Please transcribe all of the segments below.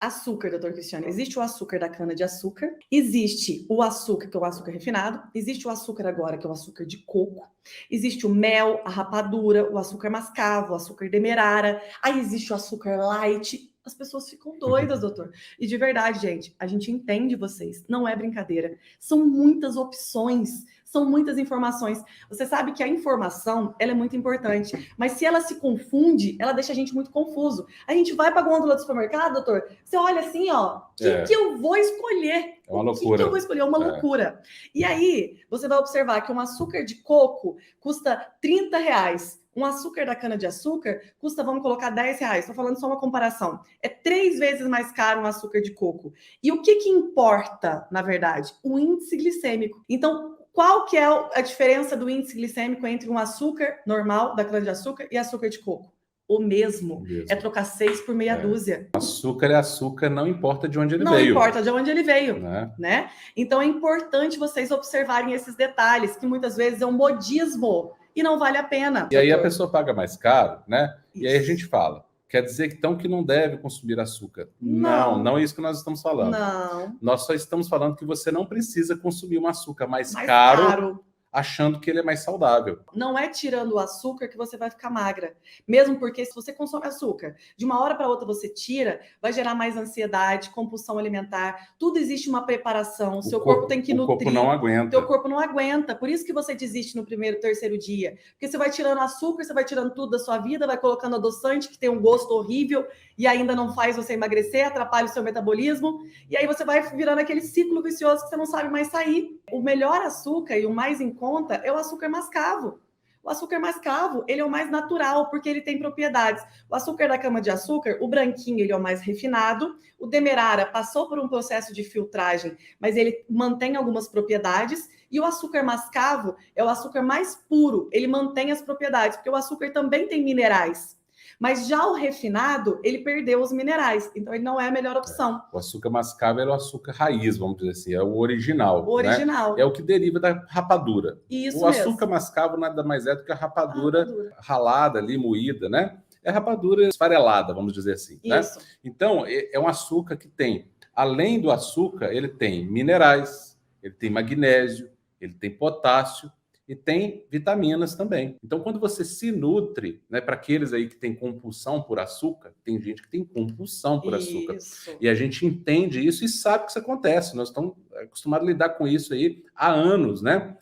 Açúcar, doutor Cristiano. Existe o açúcar da cana-de-açúcar, existe o açúcar, que é o açúcar refinado, existe o açúcar agora, que é o açúcar de coco, existe o mel, a rapadura, o açúcar mascavo, o açúcar demerara, aí existe o açúcar light. As pessoas ficam doidas, doutor. E de verdade, gente, a gente entende vocês, não é brincadeira. São muitas opções, são muitas informações. Você sabe que a informação, ela é muito importante, mas se ela se confunde, ela deixa a gente muito confuso. A gente vai para a gôndola do supermercado, doutor, você olha assim, ó, o que eu vou escolher? É uma loucura. O que eu vou escolher? É uma loucura. E aí, você vai observar que um açúcar de coco custa R$30. Um açúcar da cana-de-açúcar custa, vamos colocar, R$10. Estou falando só uma comparação. É 3 vezes mais caro um açúcar de coco. E o que importa, na verdade? O índice glicêmico. Então, qual que é a diferença do índice glicêmico entre um açúcar normal da cana-de-açúcar e açúcar de coco? O mesmo. É trocar 6 por meia dúzia. Açúcar é açúcar, não importa de onde ele veio. Não importa de onde ele veio, né? Então é importante vocês observarem esses detalhes, que muitas vezes é um modismo e não vale a pena. E aí a pessoa paga mais caro, né? Isso. E aí a gente fala, quer dizer então que não deve consumir açúcar. Não é isso que nós estamos falando. Não. Nós só estamos falando que você não precisa consumir um açúcar mais caro, achando que ele é mais saudável. Não é tirando o açúcar que você vai ficar magra. Mesmo porque se você consome açúcar, de uma hora para outra você tira, vai gerar mais ansiedade, compulsão alimentar. Tudo existe uma preparação. O seu corpo tem que nutrir. O corpo não aguenta. Teu corpo não aguenta. Por isso que você desiste no primeiro, terceiro dia. Porque você vai tirando açúcar, você vai tirando tudo da sua vida, vai colocando adoçante que tem um gosto horrível e ainda não faz você emagrecer, atrapalha o seu metabolismo. E aí você vai virando aquele ciclo vicioso que você não sabe mais sair. O melhor açúcar e o mais em conta é o açúcar mascavo. O açúcar mascavo, ele é o mais natural, porque ele tem propriedades. O açúcar da cana-de-açúcar, o branquinho, ele é o mais refinado. O demerara passou por um processo de filtragem, mas ele mantém algumas propriedades. E o açúcar mascavo é o açúcar mais puro, ele mantém as propriedades, porque o açúcar também tem minerais. Mas já o refinado, ele perdeu os minerais, então ele não é a melhor opção. O açúcar mascavo é o açúcar raiz, vamos dizer assim, é o original. O original. Né? É o que deriva da rapadura. Isso o açúcar mascavo nada mais é do que a rapadura ralada ali, moída, né? É rapadura esfarelada, vamos dizer assim. Isso. Né? Então, é um açúcar que tem, além do açúcar, ele tem minerais, ele tem magnésio, ele tem potássio, e tem vitaminas também. Então, quando você se nutre, né, para aqueles aí que têm compulsão por açúcar, tem gente que tem compulsão por açúcar. E a gente entende isso e sabe que isso acontece. Nós estamos acostumados a lidar com isso aí há anos, né?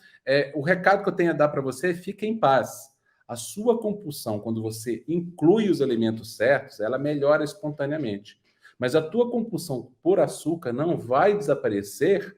O recado que eu tenho a dar para você é: fique em paz. A sua compulsão, quando você inclui os alimentos certos, ela melhora espontaneamente. Mas a tua compulsão por açúcar não vai desaparecer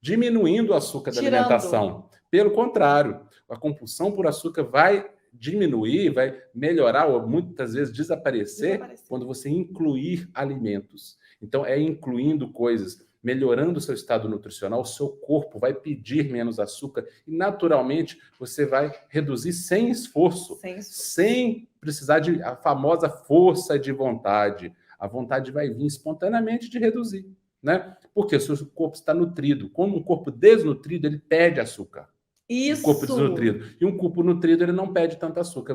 diminuindo o açúcar da alimentação. Pelo contrário, a compulsão por açúcar vai diminuir, vai melhorar ou muitas vezes desaparecer quando você incluir alimentos. Então, é incluindo coisas, melhorando o seu estado nutricional, o seu corpo vai pedir menos açúcar e, naturalmente, você vai reduzir sem esforço, sem precisar de a famosa força de vontade. A vontade vai vir espontaneamente de reduzir, né? Porque o seu corpo está nutrido. Como um corpo desnutrido, ele pede açúcar. Isso. Um corpo desnutrido. E um corpo nutrido, ele não pede tanto açúcar.